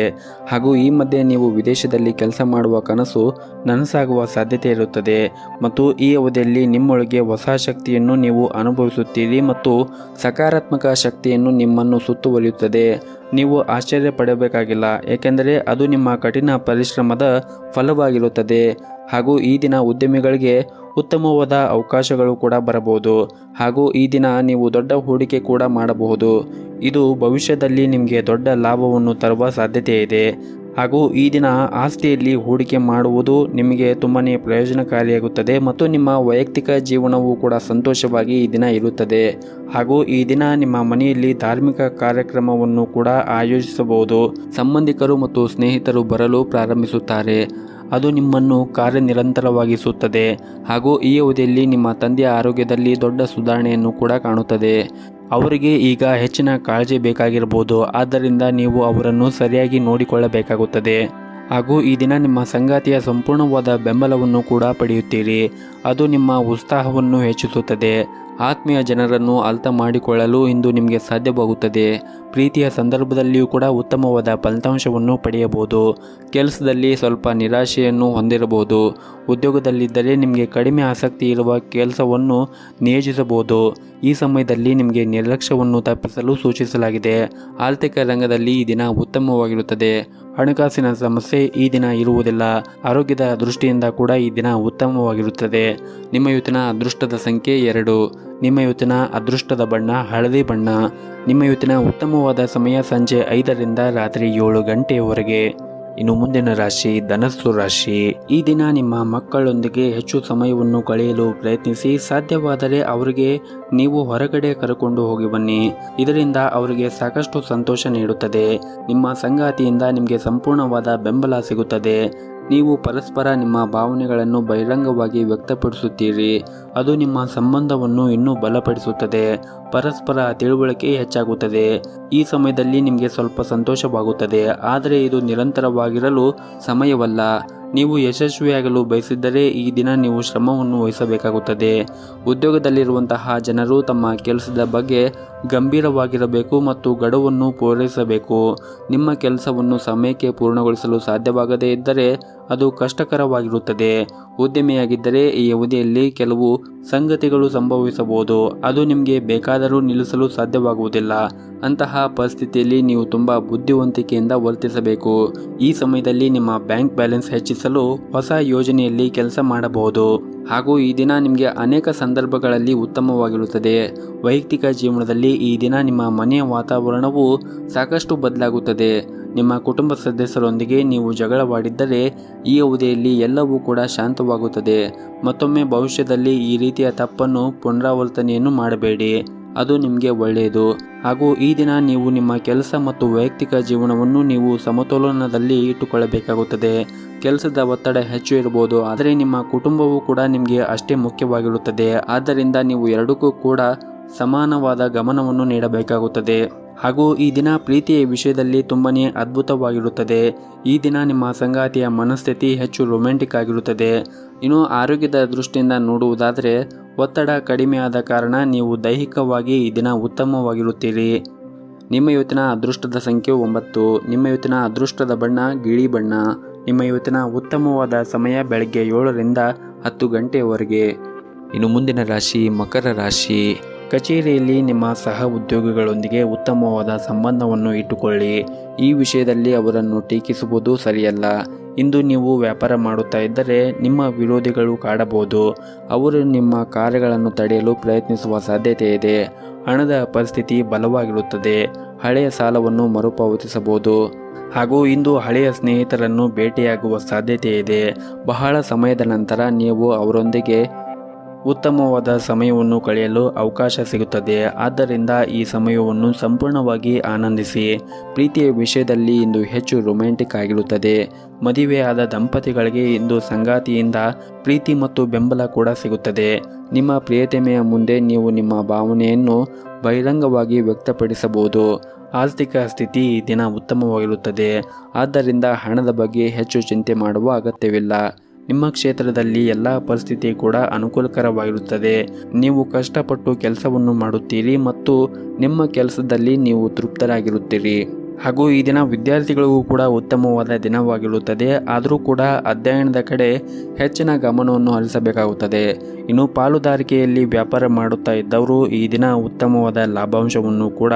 ಹಾಗೂ ಈ ಮಧ್ಯೆ ನೀವು ವಿದೇಶದಲ್ಲಿ ಕೆಲಸ ಮಾಡುವ ಕನಸು ನನಸಾಗುವ ಸಾಧ್ಯತೆ ಇರುತ್ತದೆ ಮತ್ತು ಈ ಅವಧಿಯಲ್ಲಿ ನಿಮ್ಮೊಳಗೆ ಹೊಸ ಶಕ್ತಿಯನ್ನು ನೀವು ಅನುಭವಿಸುತ್ತೀರಿ ಮತ್ತು ಸಕಾರಾತ್ಮಕ ಶಕ್ತಿಯನ್ನು ನಿಮ್ಮನ್ನು ಸುತ್ತುವರಿಯುತ್ತದೆ. ನೀವು ಆಶ್ಚರ್ಯ ಪಡಬೇಕಾಗಿಲ್ಲ, ಏಕೆಂದರೆ ಅದು ನಿಮ್ಮ ಕಠಿಣ ಪರಿಶ್ರಮದ ಫಲವಾಗಿರುತ್ತದೆ. ಹಾಗೂ ಈ ದಿನ ಉದ್ಯಮಿಗಳಿಗೆ ಉತ್ತಮವಾದ ಅವಕಾಶಗಳು ಕೂಡ ಬರಬಹುದು. ಹಾಗೂ ಈ ದಿನ ನೀವು ದೊಡ್ಡ ಹೂಡಿಕೆ ಕೂಡ ಮಾಡಬಹುದು. ಇದು ಭವಿಷ್ಯದಲ್ಲಿ ನಿಮಗೆ ದೊಡ್ಡ ಲಾಭವನ್ನು ತರುವ ಸಾಧ್ಯತೆ ಇದೆ. ಹಾಗೂ ಈ ದಿನ ಆಸ್ತಿಯಲ್ಲಿ ಹೂಡಿಕೆ ಮಾಡುವುದು ನಿಮಗೆ ತುಂಬಾ ಪ್ರಯೋಜನಕಾರಿಯಾಗುತ್ತದೆ ಮತ್ತು ನಿಮ್ಮ ವೈಯಕ್ತಿಕ ಜೀವನವೂ ಕೂಡ ಸಂತೋಷವಾಗಿ ಈ ದಿನ ಇರುತ್ತದೆ. ಹಾಗೂ ಈ ದಿನ ನಿಮ್ಮ ಮನೆಯಲ್ಲಿ ಧಾರ್ಮಿಕ ಕಾರ್ಯಕ್ರಮವನ್ನು ಕೂಡ ಆಯೋಜಿಸಬಹುದು. ಸಂಬಂಧಿಕರು ಮತ್ತು ಸ್ನೇಹಿತರು ಬರಲು ಪ್ರಾರಂಭಿಸುತ್ತಾರೆ. ಅದು ನಿಮ್ಮನ್ನು ಕಾರ್ಯನಿರಂತರವಾಗಿಸುತ್ತದೆ. ಹಾಗೂ ಈ ಅವಧಿಯಲ್ಲಿ ನಿಮ್ಮ ತಂದೆಯ ಆರೋಗ್ಯದಲ್ಲಿ ದೊಡ್ಡ ಸುಧಾರಣೆಯನ್ನು ಕೂಡ ಕಾಣುತ್ತದೆ. ಅವರಿಗೆ ಈಗ ಹೆಚ್ಚಿನ ಕಾಳಜಿ ಬೇಕಾಗಿರಬಹುದು. ಆದ್ದರಿಂದ ನೀವು ಅವರನ್ನು ಸರಿಯಾಗಿ ನೋಡಿಕೊಳ್ಳಬೇಕಾಗುತ್ತದೆ. ಹಾಗೂ ಈ ದಿನ ನಿಮ್ಮ ಸಂಗಾತಿಯ ಸಂಪೂರ್ಣವಾದ ಬೆಂಬಲವನ್ನು ಕೂಡ ಪಡೆಯುತ್ತೀರಿ. ಅದು ನಿಮ್ಮ ಉತ್ಸಾಹವನ್ನು ಹೆಚ್ಚಿಸುತ್ತದೆ. ಆತ್ಮೀಯ ಜನರನ್ನು ಅರ್ಥ ಮಾಡಿಕೊಳ್ಳಲು ಇಂದು ನಿಮಗೆ ಸಾಧ್ಯವಾಗುತ್ತದೆ. ಪ್ರೀತಿಯ ಸಂದರ್ಭದಲ್ಲಿಯೂ ಕೂಡ ಉತ್ತಮವಾದ ಫಲಿತಾಂಶವನ್ನು ಪಡೆಯಬಹುದು. ಕೆಲಸದಲ್ಲಿ ಸ್ವಲ್ಪ ನಿರಾಶೆಯನ್ನು ಹೊಂದಿರಬಹುದು. ಉದ್ಯೋಗದಲ್ಲಿದ್ದರೆ ನಿಮಗೆ ಕಡಿಮೆ ಆಸಕ್ತಿ ಇರುವ ಕೆಲಸವನ್ನು ನಿಯೋಜಿಸಬಹುದು. ಈ ಸಮಯದಲ್ಲಿ ನಿಮಗೆ ನಿರ್ಲಕ್ಷ್ಯವನ್ನು ತಪ್ಪಿಸಲು ಸೂಚಿಸಲಾಗಿದೆ. ಆರ್ಥಿಕ ರಂಗದಲ್ಲಿ ಈ ದಿನ ಉತ್ತಮವಾಗಿರುತ್ತದೆ. ಹಣಕಾಸಿನ ಸಮಸ್ಯೆ ಈ ದಿನ ಇರುವುದಿಲ್ಲ. ಆರೋಗ್ಯದ ದೃಷ್ಟಿಯಿಂದ ಕೂಡ ಈ ದಿನ ಉತ್ತಮವಾಗಿರುತ್ತದೆ. ನಿಮ್ಮ ಇವತ್ತಿನ ಅದೃಷ್ಟದ ಸಂಖ್ಯೆ 2. ನಿಮ್ಮ ಇವತ್ತಿನ ಅದೃಷ್ಟದ ಬಣ್ಣ ಹಳದಿ ಬಣ್ಣ. ನಿಮ್ಮ ಇವತ್ತಿನ ಉತ್ತಮವಾದ ಸಮಯ ಸಂಜೆ 5ರಿಂದ ರಾತ್ರಿ 7 ಗಂಟೆಯವರೆಗೆ. ಇನ್ನು ಮುಂದಿನ ರಾಶಿ ಧನಸ್ಸು ರಾಶಿ. ಈ ದಿನ ನಿಮ್ಮ ಮಕ್ಕಳೊಂದಿಗೆ ಹೆಚ್ಚು ಸಮಯವನ್ನು ಕಳೆಯಲು ಪ್ರಯತ್ನಿಸಿ. ಸಾಧ್ಯವಾದರೆ ಅವರಿಗೆ ನೀವು ಹೊರಗಡೆ ಕರೆಕೊಂಡು ಹೋಗಿ ಬನ್ನಿ. ಇದರಿಂದ ಅವರಿಗೆ ಸಾಕಷ್ಟು ಸಂತೋಷ ನೀಡುತ್ತದೆ. ನಿಮ್ಮ ಸಂಗಾತಿಯಿಂದ ನಿಮಗೆ ಸಂಪೂರ್ಣವಾದ ಬೆಂಬಲ ಸಿಗುತ್ತದೆ. ನೀವು ಪರಸ್ಪರ ನಿಮ್ಮ ಭಾವನೆಗಳನ್ನು ಬಹಿರಂಗವಾಗಿ ವ್ಯಕ್ತಪಡಿಸುತ್ತೀರಿ. ಅದು ನಿಮ್ಮ ಸಂಬಂಧವನ್ನು ಇನ್ನೂ ಬಲಪಡಿಸುತ್ತದೆ. ಪರಸ್ಪರ ತಿಳುವಳಿಕೆ ಹೆಚ್ಚಾಗುತ್ತದೆ. ಈ ಸಮಯದಲ್ಲಿ ನಿಮಗೆ ಸ್ವಲ್ಪ ಸಂತೋಷವಾಗುತ್ತದೆ, ಆದರೆ ಇದು ನಿರಂತರವಾಗಿರಲು ಸಮಯವಲ್ಲ. ನೀವು ಯಶಸ್ವಿಯಾಗಲು ಬಯಸಿದ್ದರೆ ಈ ದಿನ ನೀವು ಶ್ರಮವನ್ನು ವಹಿಸಬೇಕಾಗುತ್ತದೆ. ಉದ್ಯೋಗದಲ್ಲಿರುವಂತಹ ಜನರು ತಮ್ಮ ಕೆಲಸದ ಬಗ್ಗೆ ಗಂಭೀರವಾಗಿರಬೇಕು ಮತ್ತು ಗಡುವನ್ನು ಪೂರೈಸಬೇಕು. ನಿಮ್ಮ ಕೆಲಸವನ್ನು ಸಮಯಕ್ಕೆ ಪೂರ್ಣಗೊಳಿಸಲು ಸಾಧ್ಯವಾಗದೇ ಇದ್ದರೆ ಅದು ಕಷ್ಟಕರವಾಗಿರುತ್ತದೆ. ಉದ್ಯಮಿಯಾಗಿದ್ದರೆ ಈ ಅವಧಿಯಲ್ಲಿ ಕೆಲವು ಸಂಗತಿಗಳು ಸಂಭವಿಸಬಹುದು. ಅದು ನಿಮಗೆ ಬೇಕಾದರೂ ನಿಲ್ಲಿಸಲು ಸಾಧ್ಯವಾಗುವುದಿಲ್ಲ. ಅಂತಹ ಪರಿಸ್ಥಿತಿಯಲ್ಲಿ ನೀವು ತುಂಬ ಬುದ್ಧಿವಂತಿಕೆಯಿಂದ ವರ್ತಿಸಬೇಕು. ಈ ಸಮಯದಲ್ಲಿ ನಿಮ್ಮ ಬ್ಯಾಂಕ್ ಬ್ಯಾಲೆನ್ಸ್ ಹೆಚ್ಚಿಸಲು ಹೊಸ ಯೋಜನೆಯಲ್ಲಿ ಕೆಲಸ ಮಾಡಬಹುದು. ಹಾಗೂ ಈ ದಿನ ನಿಮಗೆ ಅನೇಕ ಸಂದರ್ಭಗಳಲ್ಲಿ ಉತ್ತಮವಾಗಿರುತ್ತದೆ. ವೈಯಕ್ತಿಕ ಜೀವನದಲ್ಲಿ ಈ ದಿನ ನಿಮ್ಮ ಮನೆಯ ವಾತಾವರಣವು ಸಾಕಷ್ಟು ಬದಲಾಗುತ್ತದೆ. ನಿಮ್ಮ ಕುಟುಂಬ ಸದಸ್ಯರೊಂದಿಗೆ ನೀವು ಜಗಳವಾಡಿದ್ದರೆ ಈ ಅವಧಿಯಲ್ಲಿ ಎಲ್ಲವೂ ಕೂಡ ಶಾಂತವಾಗುತ್ತದೆ. ಮತ್ತೊಮ್ಮೆ ಭವಿಷ್ಯದಲ್ಲಿ ಈ ರೀತಿಯ ತಪ್ಪನ್ನು ಪುನರಾವರ್ತನೆಯನ್ನು ಮಾಡಬೇಡಿ. ಅದು ನಿಮಗೆ ಒಳ್ಳೆಯದು. ಹಾಗೂ ಈ ದಿನ ನೀವು ನಿಮ್ಮ ಕೆಲಸ ಮತ್ತು ವೈಯಕ್ತಿಕ ಜೀವನವನ್ನು ನೀವು ಸಮತೋಲನದಲ್ಲಿ ಇಟ್ಟುಕೊಳ್ಳಬೇಕಾಗುತ್ತದೆ. ಕೆಲಸದ ಒತ್ತಡ ಹೆಚ್ಚು ಇರಬಹುದು, ಆದರೆ ನಿಮ್ಮ ಕುಟುಂಬವೂ ಕೂಡ ನಿಮಗೆ ಅಷ್ಟೇ ಮುಖ್ಯವಾಗಿರುತ್ತದೆ. ಆದ್ದರಿಂದ ನೀವು ಎರಡಕ್ಕೂ ಕೂಡ ಸಮಾನವಾದ ಗಮನವನ್ನು ನೀಡಬೇಕಾಗುತ್ತದೆ. ಹಾಗೂ ಈ ದಿನ ಪ್ರೀತಿಯ ವಿಷಯದಲ್ಲಿ ತುಂಬನೇ ಅದ್ಭುತವಾಗಿರುತ್ತದೆ. ಈ ದಿನ ನಿಮ್ಮ ಸಂಗಾತಿಯ ಮನಸ್ಥಿತಿ ಹೆಚ್ಚು ರೊಮ್ಯಾಂಟಿಕ್ ಆಗಿರುತ್ತದೆ. ಇನ್ನು ಆರೋಗ್ಯದ ದೃಷ್ಟಿಯಿಂದ ನೋಡುವುದಾದರೆ ಒತ್ತಡ ಕಡಿಮೆಯಾದ ಕಾರಣ ನೀವು ದೈಹಿಕವಾಗಿ ಈ ದಿನ ಉತ್ತಮವಾಗಿರುತ್ತೀರಿ. ನಿಮ್ಮ ಇವತ್ತಿನ ಅದೃಷ್ಟದ ಸಂಖ್ಯೆ 9. ನಿಮ್ಮ ಇವತ್ತಿನ ಅದೃಷ್ಟದ ಬಣ್ಣ ಗಿಳಿ ಬಣ್ಣ. ನಿಮ್ಮ ಇವತ್ತಿನ ಉತ್ತಮವಾದ ಸಮಯ ಬೆಳಗ್ಗೆ 7ರಿಂದ 10 ಗಂಟೆಯವರೆಗೆ. ಇನ್ನು ಮುಂದಿನ ರಾಶಿ ಮಕರ ರಾಶಿ. ಕಚೇರಿಯಲ್ಲಿ ನಿಮ್ಮ ಸಹ ಉದ್ಯೋಗಿಗಳೊಂದಿಗೆ ಉತ್ತಮವಾದ ಸಂಬಂಧವನ್ನು ಇಟ್ಟುಕೊಳ್ಳಿ. ಈ ವಿಷಯದಲ್ಲಿ ಅವರನ್ನು ಟೀಕಿಸುವುದು ಸರಿಯಲ್ಲ. ಇಂದು ನೀವು ವ್ಯಾಪಾರ ಮಾಡುತ್ತಾ ಇದ್ದರೆ ನಿಮ್ಮ ವಿರೋಧಿಗಳು ಕಾಡಬಹುದು. ಅವರು ನಿಮ್ಮ ಕಾರ್ಯಗಳನ್ನು ತಡೆಯಲು ಪ್ರಯತ್ನಿಸುವ ಸಾಧ್ಯತೆ ಇದೆ. ಹಣದ ಪರಿಸ್ಥಿತಿ ಬಲವಾಗಿರುತ್ತದೆ. ಹಳೆಯ ಸಾಲವನ್ನು ಮರುಪಾವತಿಸಬಹುದು. ಹಾಗೂ ಇಂದು ಹಳೆಯ ಸ್ನೇಹಿತರನ್ನು ಭೇಟಿಯಾಗುವ ಸಾಧ್ಯತೆ ಇದೆ. ಬಹಳ ಸಮಯದ ನಂತರ ನೀವು ಅವರೊಂದಿಗೆ ಉತ್ತಮವಾದ ಸಮಯವನ್ನು ಕಳೆಯಲು ಅವಕಾಶ ಸಿಗುತ್ತದೆ. ಆದ್ದರಿಂದ ಈ ಸಮಯವನ್ನು ಸಂಪೂರ್ಣವಾಗಿ ಆನಂದಿಸಿ. ಪ್ರೀತಿಯ ವಿಷಯದಲ್ಲಿ ಇಂದು ಹೆಚ್ಚು ರೊಮ್ಯಾಂಟಿಕ್ ಆಗಿರುತ್ತದೆ. ಮದುವೆಯಾದ ದಂಪತಿಗಳಿಗೆ ಇಂದು ಸಂಗಾತಿಯಿಂದ ಪ್ರೀತಿ ಮತ್ತು ಬೆಂಬಲ ಕೂಡ ಸಿಗುತ್ತದೆ. ನಿಮ್ಮ ಪ್ರಿಯತಮೆಯ ಮುಂದೆ ನೀವು ನಿಮ್ಮ ಭಾವನೆಯನ್ನು ಬಹಿರಂಗವಾಗಿ ವ್ಯಕ್ತಪಡಿಸಬಹುದು. ಆರ್ಥಿಕ ಸ್ಥಿತಿ ಈ ದಿನ ಉತ್ತಮವಾಗಿರುತ್ತದೆ. ಆದ್ದರಿಂದ ಹಣದ ಬಗ್ಗೆ ಹೆಚ್ಚು ಚಿಂತೆ ಮಾಡುವ ಅಗತ್ಯವಿಲ್ಲ. ನಿಮ್ಮ ಕ್ಷೇತ್ರದಲ್ಲಿ ಎಲ್ಲ ಪರಿಸ್ಥಿತಿ ಕೂಡ ಅನುಕೂಲಕರವಾಗಿರುತ್ತದೆ. ನೀವು ಕಷ್ಟಪಟ್ಟು ಕೆಲಸವನ್ನು ಮಾಡುತ್ತೀರಿ ಮತ್ತು ನಿಮ್ಮ ಕೆಲಸದಲ್ಲಿ ನೀವು ತೃಪ್ತರಾಗಿರುತ್ತೀರಿ. ಹಾಗೂ ಈ ದಿನ ವಿದ್ಯಾರ್ಥಿಗಳಿಗೂ ಕೂಡ ಉತ್ತಮವಾದ ದಿನವಾಗಿರುತ್ತದೆ. ಆದರೂ ಕೂಡ ಅಧ್ಯಯನದ ಕಡೆ ಹೆಚ್ಚಿನ ಗಮನವನ್ನು ಹರಿಸಬೇಕಾಗುತ್ತದೆ. ಇನ್ನು ಪಾಲುದಾರಿಕೆಯಲ್ಲಿ ವ್ಯಾಪಾರ ಮಾಡುತ್ತಾ ಇದ್ದವರು ಈ ದಿನ ಉತ್ತಮವಾದ ಲಾಭಾಂಶವನ್ನು ಕೂಡ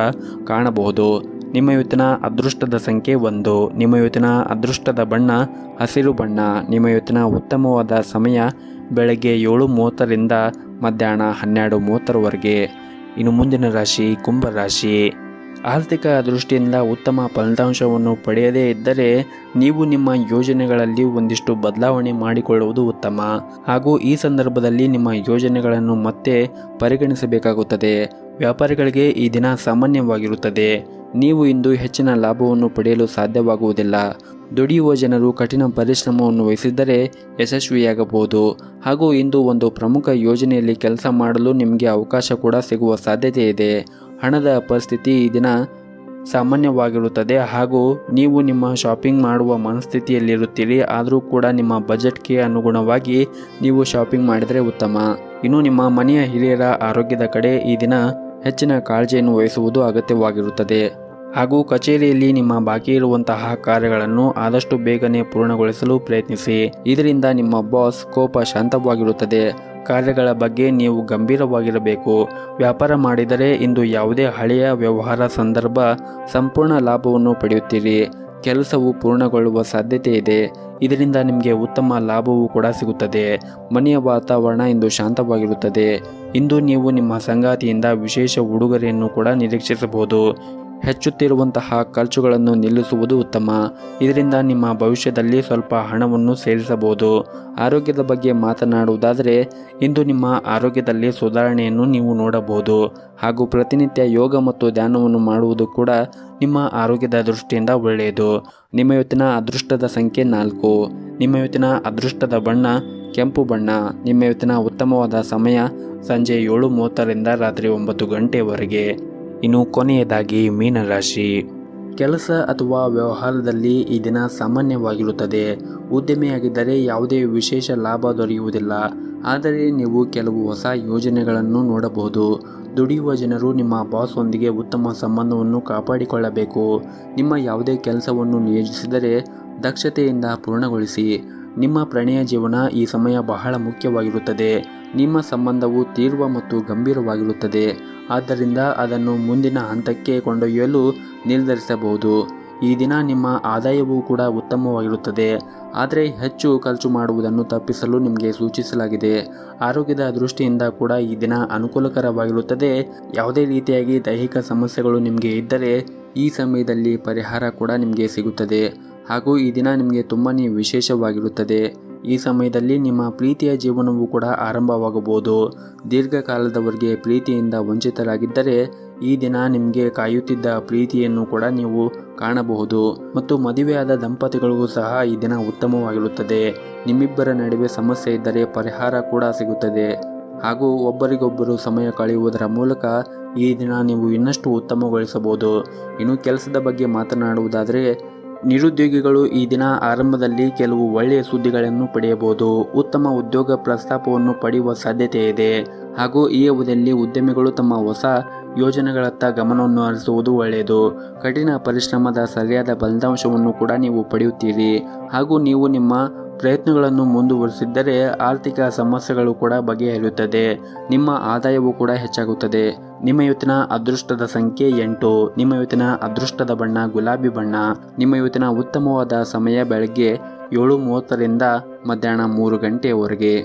ಕಾಣಬಹುದು. ನಿಮ್ಮ ಇವತ್ತಿನ ಅದೃಷ್ಟದ ಸಂಖ್ಯೆ 1. ನಿಮ್ಮ ಇವತ್ತಿನ ಅದೃಷ್ಟದ ಬಣ್ಣ ಹಸಿರು ಬಣ್ಣ. ನಿಮ್ಮ ಇವತ್ತಿನ ಉತ್ತಮವಾದ ಸಮಯ ಬೆಳಗ್ಗೆ 7:30ರಿಂದ ಮಧ್ಯಾಹ್ನ 12:30ರವರೆಗೆ. ಇನ್ನು ಮುಂದಿನ ರಾಶಿ ಕುಂಭರಾಶಿ. ಆರ್ಥಿಕ ದೃಷ್ಟಿಯಿಂದ ಉತ್ತಮ ಫಲಿತಾಂಶವನ್ನು ಪಡೆಯದೇ ಇದ್ದರೆ ನೀವು ನಿಮ್ಮ ಯೋಜನೆಗಳಲ್ಲಿ ಒಂದಿಷ್ಟು ಬದಲಾವಣೆ ಮಾಡಿಕೊಳ್ಳುವುದು ಉತ್ತಮ. ಹಾಗೂ ಈ ಸಂದರ್ಭದಲ್ಲಿ ನಿಮ್ಮ ಯೋಜನೆಗಳನ್ನು ಮತ್ತೆ ಪರಿಗಣಿಸಬೇಕಾಗುತ್ತದೆ. ವ್ಯಾಪಾರಿಗಳಿಗೆ ಈ ದಿನ ಸಾಮಾನ್ಯವಾಗಿರುತ್ತದೆ. ನೀವು ಇಂದು ಹೆಚ್ಚಿನ ಲಾಭವನ್ನು ಪಡೆಯಲು ಸಾಧ್ಯವಾಗುವುದಿಲ್ಲ. ದುಡಿಯುವ ಜನರು ಕಠಿಣ ಪರಿಶ್ರಮವನ್ನು ವಹಿಸಿದ್ದರೆ ಯಶಸ್ವಿಯಾಗಬಹುದು. ಹಾಗೂ ಇಂದು ಒಂದು ಪ್ರಮುಖ ಯೋಜನೆಯಲ್ಲಿ ಕೆಲಸ ಮಾಡಲು ನಿಮಗೆ ಅವಕಾಶ ಕೂಡ ಸಿಗುವ ಸಾಧ್ಯತೆ ಇದೆ. ಹಣದ ಪರಿಸ್ಥಿತಿ ಈ ದಿನ ಸಾಮಾನ್ಯವಾಗಿರುತ್ತದೆ. ಹಾಗೂ ನೀವು ನಿಮ್ಮ ಶಾಪಿಂಗ್ ಮಾಡುವ ಮನಸ್ಥಿತಿಯಲ್ಲಿರುತ್ತೀರಿ. ಆದರೂ ಕೂಡ ನಿಮ್ಮ ಬಜೆಟ್ಗೆ ಅನುಗುಣವಾಗಿ ನೀವು ಶಾಪಿಂಗ್ ಮಾಡಿದರೆ ಉತ್ತಮ. ಇನ್ನು ನಿಮ್ಮ ಮನೆಯ ಹಿರಿಯರ ಆರೋಗ್ಯದ ಕಡೆ ಈ ದಿನ ಹೆಚ್ಚಿನ ಕಾಳಜಿಯನ್ನು ವಹಿಸುವುದು ಅಗತ್ಯವಾಗಿರುತ್ತದೆ. ಹಾಗೂ ಕಚೇರಿಯಲ್ಲಿ ನಿಮ್ಮ ಬಾಕಿ ಇರುವಂತಹ ಕಾರ್ಯಗಳನ್ನು ಆದಷ್ಟು ಬೇಗನೆ ಪೂರ್ಣಗೊಳಿಸಲು ಪ್ರಯತ್ನಿಸಿ. ಇದರಿಂದ ನಿಮ್ಮ ಬಾಸ್ ಕೋಪ ಶಾಂತವಾಗಿರುತ್ತದೆ. ಕಾರ್ಯಗಳ ಬಗ್ಗೆ ನೀವು ಗಂಭೀರವಾಗಿರಬೇಕು. ವ್ಯಾಪಾರ ಮಾಡಿದರೆ ಇಂದು ಯಾವುದೇ ಹಳೆಯ ವ್ಯವಹಾರ ಸಂದರ್ಭ ಸಂಪೂರ್ಣ ಲಾಭವನ್ನು ಪಡೆಯುತ್ತೀರಿ. ಕೆಲಸವು ಪೂರ್ಣಗೊಳ್ಳುವ ಸಾಧ್ಯತೆ ಇದೆ. ಇದರಿಂದ ನಿಮಗೆ ಉತ್ತಮ ಲಾಭವೂ ಕೂಡ ಸಿಗುತ್ತದೆ. ಮನೆಯ ವಾತಾವರಣ ಇಂದು ಶಾಂತವಾಗಿರುತ್ತದೆ. ಇಂದು ನೀವು ನಿಮ್ಮ ಸಂಗಾತಿಯಿಂದ ವಿಶೇಷ ಉಡುಗೊರೆಯನ್ನು ಕೂಡ ನಿರೀಕ್ಷಿಸಬಹುದು. ಹೆಚ್ಚುತ್ತಿರುವಂತಹ ಖರ್ಚುಗಳನ್ನು ನಿಲ್ಲಿಸುವುದು ಉತ್ತಮ. ಇದರಿಂದ ನಿಮ್ಮ ಭವಿಷ್ಯದಲ್ಲಿ ಸ್ವಲ್ಪ ಹಣವನ್ನು ಸೇರಿಸಬಹುದು. ಆರೋಗ್ಯದ ಬಗ್ಗೆ ಮಾತನಾಡುವುದಾದರೆ ಇಂದು ನಿಮ್ಮ ಆರೋಗ್ಯದಲ್ಲಿ ಸುಧಾರಣೆಯನ್ನು ನೀವು ನೋಡಬಹುದು. ಹಾಗೂ ಪ್ರತಿನಿತ್ಯ ಯೋಗ ಮತ್ತು ಧ್ಯಾನವನ್ನು ಮಾಡುವುದು ಕೂಡ ನಿಮ್ಮ ಆರೋಗ್ಯದ ದೃಷ್ಟಿಯಿಂದ ಒಳ್ಳೆಯದು. ನಿಮ್ಮ ಇವತ್ತಿನ ಅದೃಷ್ಟದ ಸಂಖ್ಯೆ 4. ನಿಮ್ಮ ಇವತ್ತಿನ ಅದೃಷ್ಟದ ಬಣ್ಣ ಕೆಂಪು ಬಣ್ಣ. ನಿಮ್ಮ ಇವತ್ತಿನ ಉತ್ತಮವಾದ ಸಮಯ ಸಂಜೆ 7:30ರಿಂದ ರಾತ್ರಿ 9 ಗಂಟೆವರೆಗೆ. ಇನ್ನು ಕೊನೆಯದಾಗಿ ಮೀನರಾಶಿ. ಕೆಲಸ ಅಥವಾ ವ್ಯವಹಾರದಲ್ಲಿ ಈ ದಿನ ಸಾಮಾನ್ಯವಾಗಿರುತ್ತದೆ. ಉದ್ಯಮಿಯಾಗಿದ್ದರೆ ಯಾವುದೇ ವಿಶೇಷ ಲಾಭ ದೊರೆಯುವುದಿಲ್ಲ, ಆದರೆ ನೀವು ಕೆಲವು ಹೊಸ ಯೋಜನೆಗಳನ್ನು ನೋಡಬಹುದು. ದುಡಿಯುವ ಜನರು ನಿಮ್ಮ ಬಾಸ್ ಒಂದಿಗೆ ಉತ್ತಮ ಸಂಬಂಧವನ್ನು ಕಾಪಾಡಿಕೊಳ್ಳಬೇಕು. ನಿಮ್ಮ ಯಾವುದೇ ಕೆಲಸವನ್ನು ನಿಯೋಜಿಸಿದರೆ ದಕ್ಷತೆಯಿಂದ ಪೂರ್ಣಗೊಳಿಸಿ. ನಿಮ್ಮ ಪ್ರಣಯ ಜೀವನ ಈ ಸಮಯ ಬಹಳ ಮುಖ್ಯವಾಗಿರುತ್ತದೆ. ನಿಮ್ಮ ಸಂಬಂಧವು ತೀವ್ರ ಮತ್ತು ಗಂಭೀರವಾಗಿರುತ್ತದೆ, ಆದ್ದರಿಂದ ಅದನ್ನು ಮುಂದಿನ ಹಂತಕ್ಕೆ ಕೊಂಡೊಯ್ಯಲು ನಿರ್ಧರಿಸಬಹುದು. ಈ ದಿನ ನಿಮ್ಮ ಆದಾಯವೂ ಕೂಡ ಉತ್ತಮವಾಗಿರುತ್ತದೆ, ಆದರೆ ಹೆಚ್ಚು ಖರ್ಚು ಮಾಡುವುದನ್ನು ತಪ್ಪಿಸಲು ನಿಮಗೆ ಸೂಚಿಸಲಾಗಿದೆ. ಆರೋಗ್ಯದ ದೃಷ್ಟಿಯಿಂದ ಕೂಡ ಈ ದಿನ ಅನುಕೂಲಕರವಾಗಿರುತ್ತದೆ. ಯಾವುದೇ ರೀತಿಯಾಗಿ ದೈಹಿಕ ಸಮಸ್ಯೆಗಳು ನಿಮಗೆ ಇದ್ದರೆ ಈ ಸಮಯದಲ್ಲಿ ಪರಿಹಾರ ಕೂಡ ನಿಮಗೆ ಸಿಗುತ್ತದೆ. ಹಾಗೂ ಈ ದಿನ ನಿಮಗೆ ತುಂಬಾ ವಿಶೇಷವಾಗಿರುತ್ತದೆ. ಈ ಸಮಯದಲ್ಲಿ ನಿಮ್ಮ ಪ್ರೀತಿಯ ಜೀವನವೂ ಕೂಡ ಆರಂಭವಾಗಬಹುದು. ದೀರ್ಘಕಾಲದವರೆಗೆ ಪ್ರೀತಿಯಿಂದ ವಂಚಿತರಾಗಿದ್ದರೆ ಈ ದಿನ ನಿಮಗೆ ಕಾಯುತ್ತಿದ್ದ ಪ್ರೀತಿಯನ್ನು ಕೂಡ ನೀವು ಕಾಣಬಹುದು. ಮತ್ತು ಮದುವೆಯಾದ ದಂಪತಿಗಳಿಗೂ ಸಹ ಈ ದಿನ ಉತ್ತಮವಾಗಿರುತ್ತದೆ. ನಿಮ್ಮಿಬ್ಬರ ನಡುವೆ ಸಮಸ್ಯೆ ಇದ್ದರೆ ಪರಿಹಾರ ಕೂಡ ಸಿಗುತ್ತದೆ. ಹಾಗೂ ಒಬ್ಬರಿಗೊಬ್ಬರು ಸಮಯ ಕಳೆಯುವುದರ ಮೂಲಕ ಈ ದಿನ ನೀವು ಇನ್ನಷ್ಟು ಉತ್ತಮಗೊಳಿಸಬಹುದು. ಇನ್ನು ಕೆಲಸದ ಬಗ್ಗೆ ಮಾತನಾಡುವುದಾದರೆ, ನಿರುದ್ಯೋಗಿಗಳು ಈ ದಿನ ಆರಂಭದಲ್ಲಿ ಕೆಲವು ಒಳ್ಳೆಯ ಸುದ್ದಿಗಳನ್ನು ಪಡೆಯಬಹುದು. ಉತ್ತಮ ಉದ್ಯೋಗ ಪ್ರಸ್ತಾಪವನ್ನು ಪಡೆಯುವ ಸಾಧ್ಯತೆ ಇದೆ. ಹಾಗೂ ಈ ಅವಧಿಯಲ್ಲಿ ಉದ್ಯಮಿಗಳು ತಮ್ಮ ಹೊಸ ಯೋಜನೆಗಳತ್ತ ಗಮನವನ್ನು ಹರಿಸುವುದು ಒಳ್ಳೆಯದು. ಕಠಿಣ ಪರಿಶ್ರಮದ ಸರಿಯಾದ ಫಲಿತಾಂಶವನ್ನು ಕೂಡ ನೀವು ಪಡೆಯುತ್ತೀರಿ. ಹಾಗೂ ನೀವು ನಿಮ್ಮ ಪ್ರಯತ್ನಗಳನ್ನು ಮುಂದುವರಿಸಿದ್ದರೆ ಆರ್ಥಿಕ ಸಮಸ್ಯೆಗಳು ಕೂಡ ಬಗೆಹರಿಯುತ್ತದೆ. ನಿಮ್ಮ ಆದಾಯವೂ ಕೂಡ ಹೆಚ್ಚಾಗುತ್ತದೆ. ನಿಮ್ಮ ಇವತ್ತಿನ ಅದೃಷ್ಟದ ಸಂಖ್ಯೆ 8. ನಿಮ್ಮ ಇವತ್ತಿನ ಅದೃಷ್ಟದ ಬಣ್ಣ ಗುಲಾಬಿ ಬಣ್ಣ. ನಿಮ್ಮ ಇವತ್ತಿನ ಉತ್ತಮವಾದ ಸಮಯ ಬೆಳಗ್ಗೆ 7:30ರಿಂದ ಮಧ್ಯಾಹ್ನ 3 ಗಂಟೆಯವರೆಗೆ.